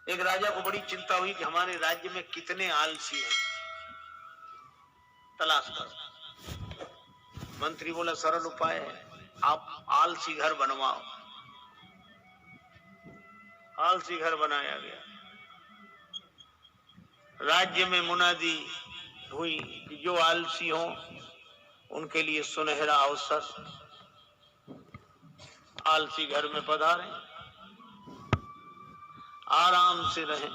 एक राजा को बड़ी चिंता हुई कि हमारे राज्य में कितने आलसी हैं, तलाश करो। मंत्री बोला सरल उपाय है, आप आलसी घर बनवाओ। आलसी घर बनाया गया। राज्य में मुनादी हुई कि जो आलसी हो उनके लिए सुनहरा अवसर, आलसी घर में पधारें, आराम से रहें,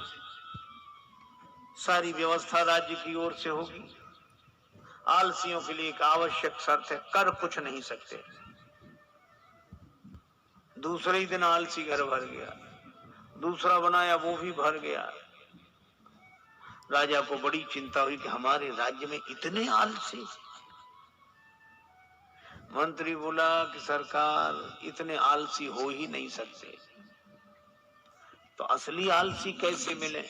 सारी व्यवस्था राज्य की ओर से होगी। आलसियों के लिए एक आवश्यक शर्त है, कर कुछ नहीं सकते। दूसरे ही दिन आलसी घर भर गया, दूसरा बनाया वो भी भर गया। राजा को बड़ी चिंता हुई कि हमारे राज्य में इतने आलसी। मंत्री बोला कि सरकार इतने आलसी हो ही नहीं सकते, तो असली आलसी कैसे मिले?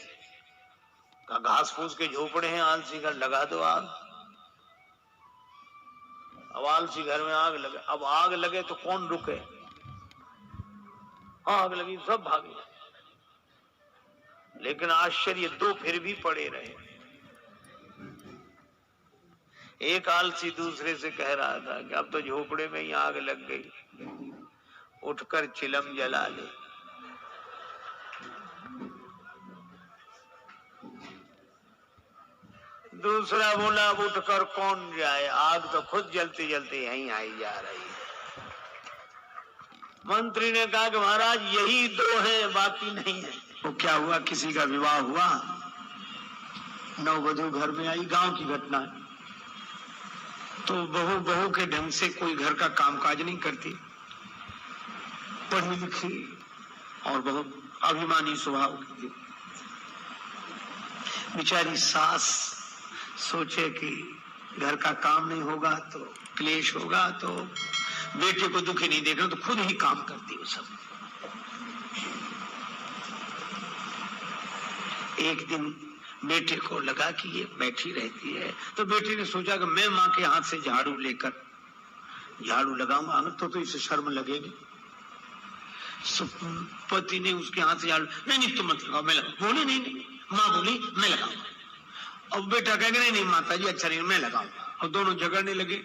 का घास फूस के झोपड़े हैं, आलसी घर लगा दो आग। अब आलसी घर में आग लगे, अब आग लगे तो कौन रुके? आग लगी, सब भागे। लेकिन आश्चर्य, दो फिर भी पड़े रहे। एक आलसी दूसरे से कह रहा था कि अब तो झोपड़े में ही आग लग गई, उठकर चिलम जला ले। दूसरा बोला अब उठकर कौन जाए, आग तो खुद जलते जलते यहीं आई जा रही है। मंत्री ने कहा कि महाराज यही दो हैं, बाकी नहीं है। वो क्या हुआ, किसी का विवाह हुआ, नववधु घर में आई, गांव की घटना है। तो बहू के ढंग से कोई घर का कामकाज नहीं करती, पढ़ी लिखी और बहुत अभिमानी स्वभाव की थी। बेचारी सास सोचे कि घर का काम नहीं होगा तो क्लेश होगा, तो बेटे को दुखी नहीं देखना, तो खुद ही काम करती वो सब। एक दिन बेटे को लगा कि ये बैठी रहती है, तो बेटे ने सोचा कि मैं माँ के हाथ से झाड़ू लेकर झाड़ू लगाऊंगा, तो इसे शर्म लगेगी। पति ने उसके हाथ से झाड़ू, नहीं तुम मत लगाओ, मैं लगाऊं। बोली नहीं, माँ बोली मैं लगाऊंगा। अब बेटा कहेगा नहीं माता जी अच्छा नहीं, मैं लगाऊंगा। और दोनों झगड़ने लगे।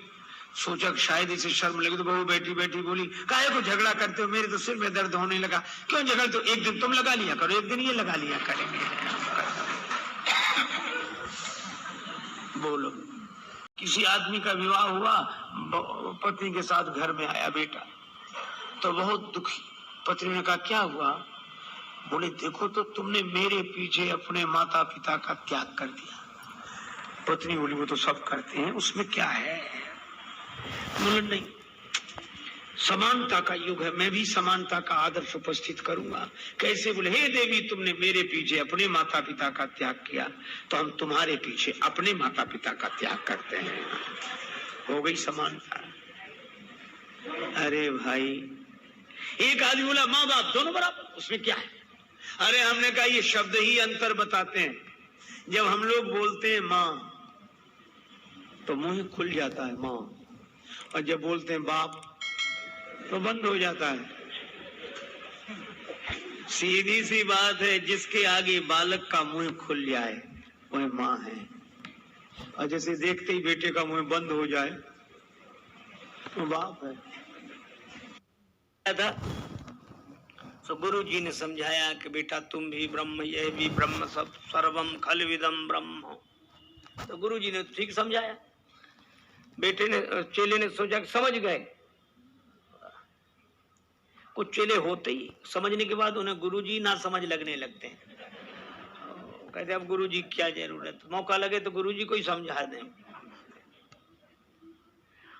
सोचा शायद इसे शर्म लगे, तो बहू बैठी बैठी बोली काहे को झगड़ा करते हो, मेरे तो सिर में दर्द होने लगा, क्यों झगड़ते हो? एक दिन तुम लगा लिया करो, एक दिन ये लगा लिया करेंगे। बोलो, किसी आदमी का विवाह हुआ, पत्नी के साथ घर में आया बेटा, तो बहुत दुखी। पत्नी ने कहा क्या हुआ? बोले देखो तो तुमने मेरे पीछे अपने माता पिता का त्याग कर दिया। पत्नी बोली वो तो सब करते हैं, उसमें क्या है? बोले नहीं, समानता का युग है, मैं भी समानता का आदर्श उपस्थित करूंगा। कैसे? बोले हे देवी, तुमने मेरे पीछे अपने माता पिता का त्याग किया, तो हम तुम्हारे पीछे अपने माता पिता का त्याग करते हैं। हो गई समानता। अरे भाई, एक आदमी बोला माँ बाप दोनों बराबर, उसमें क्या है? अरे हमने कहा ये शब्द ही अंतर बताते हैं। जब हम लोग बोलते हैं माँ तो मुंह खुल जाता है माँ, और जब बोलते हैं बाप तो बंद हो जाता है। सीधी सी बात है, जिसके आगे बालक का मुंह खुल जाए वह माँ है, और जैसे देखते ही बेटे का मुंह बंद हो जाए तो बाप है। तो गुरु जी ने समझाया कि बेटा तुम भी ब्रह्म, यह भी ब्रह्म, सब सर्वम खलविदम ब्रह्म। तो गुरु जी ने ठीक समझाया। बेटे ने, चेले ने सोचा कि समझ गए। कुछ चेले होते ही समझने के बाद उन्हें गुरुजी ना समझ लगने लगते हैं। कहते अब गुरुजी क्या जरूरत, मौका लगे तो गुरुजी को ही समझा दें।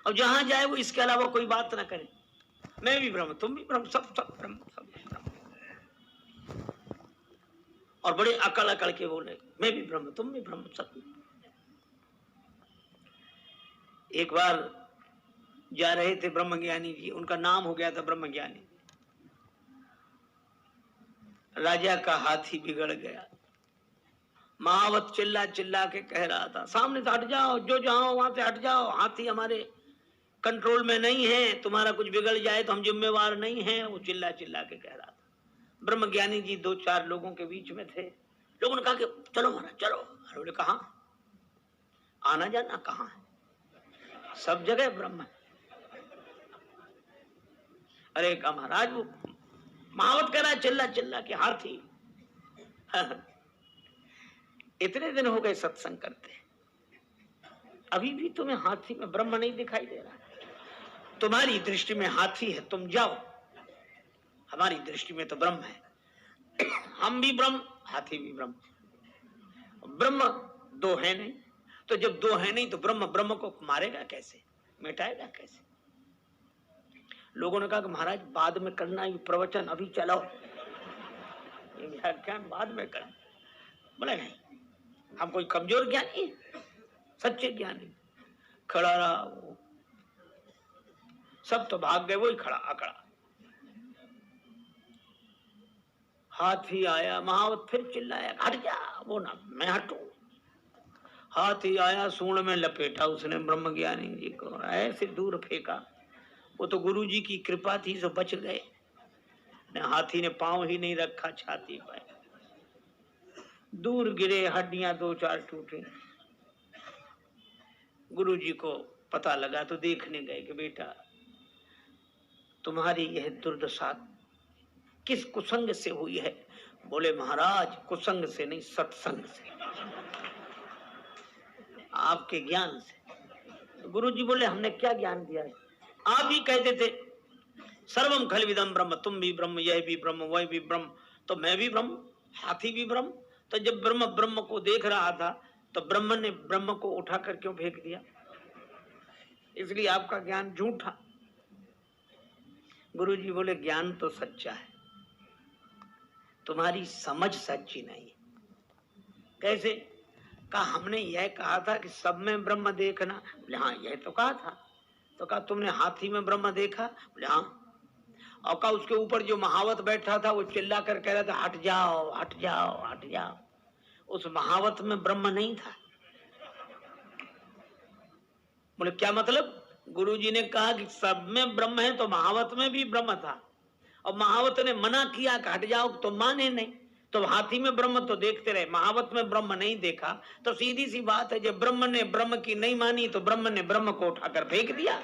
अब जहां जाए वो इसके अलावा कोई बात ना करे, मैं भी ब्रह्म, तुम भी ब्रह्म, सब ब्रह्म, सब ब्रह्म। और बड़े अकड़ अकड़ के बोले मैं भी ब्रह्म, तुम भी ब्रह्म, सब। एक बार जा रहे थे ब्रह्मज्ञानी जी, उनका नाम हो गया था ब्रह्मज्ञानी। राजा का हाथी बिगड़ गया। महावत चिल्ला चिल्ला के कह रहा था सामने से हट जाओ, जो जाओ वहां से हट जाओ, हाथी हमारे कंट्रोल में नहीं है, तुम्हारा कुछ बिगड़ जाए तो हम जिम्मेवार नहीं हैं। वो चिल्ला चिल्ला के कह रहा था। ब्रह्म ज्ञानी जी 2-4 लोगों के बीच में थे। लोगों ने कहा कि चलो महाराज चलो। बोले कहाँ? आना जाना कहाँ है? सब जगह ब्रह्म है। अरे कहा महाराज वो महावत करा चिल्ला चिल्ला के हाथी। इतने दिन हो गए सत्संग करते, अभी भी तुम्हें हाथी में ब्रह्म नहीं दिखाई दे रहा। तुम्हारी दृष्टि में हाथी है, तुम जाओ, हमारी दृष्टि में तो ब्रह्म है। हम भी ब्रह्म, हाथी भी ब्रह्म। ब्रह्म दो है नहीं, तो जब दो है नहीं तो ब्रह्म ब्रह्म को मारेगा कैसे, मिटाएगा कैसे? लोगों ने कहा कि महाराज बाद में करना, ये प्रवचन अभी चलाओ, ये व्याख्यान बाद में करना। बोले नहीं, हम कोई कमजोर ज्ञानी है, सच्चे ज्ञानी। खड़ा रहा वो, सब तो भाग गए, वही खड़ा अकड़ा। हाथी आया, महावत फिर चिल्लाया हट जा। वो ना मैं हटूं। हाथी आया, सूंड में लपेटा उसने ब्रह्म ज्ञानी जी को, ऐसे दूर फेंका। वो तो गुरु जी की कृपा थी जो बच गए। हाथी ने पांव ही नहीं रखा छाती पर, दूर गिरे, हड्डियां 2-4 टूटी। गुरु जी को पता लगा तो देखने गए कि बेटा तुम्हारी यह दुर्दशा किस कुसंग से हुई है? बोले महाराज कुसंग से नहीं, सत्संग से, आपके ज्ञान से। गुरु जी बोले हमने क्या ज्ञान दिया है? आप ही कहते थे सर्वम खलविदम ब्रह्म, तुम भी ब्रह्म, यह भी ब्रह्म, वह भी ब्रह्म, तो मैं भी ब्रह्म, हाथी भी ब्रह्म। तो जब ब्रह्म ब्रह्म को देख रहा था तो ब्रह्म ने ब्रह्म को उठाकर क्यों फेंक दिया? इसलिए आपका ज्ञान झूठा। गुरु जी बोले ज्ञान तो सच्चा है, तुम्हारी समझ सच्ची नहीं है। कैसे? कहा हमने यह कहा था कि सब में ब्रह्म देखना। बोले हाँ यह तो कहा था। तो कहा तुमने हाथी में ब्रह्म देखा? बोले हाँ। और कहा उसके ऊपर जो महावत बैठा था वो चिल्ला कर कह रहा था हट जाओ हट जाओ हट जाओ। उस महावत में ब्रह्म नहीं था। बोले क्या मतलब? गुरुजी ने कहा कि सब में ब्रह्म है तो महावत में भी ब्रह्म था, और महावत ने मना किया कि हट जाओ, तो माने नहीं। तो हाथी में ब्रह्म तो देखते रहे, महावत में ब्रह्म नहीं देखा। तो सीधी सी बात है, जब ब्रह्म ने ब्रह्म की नहीं मानी तो ब्रह्म ने ब्रह्म को उठाकर फेंक दिया।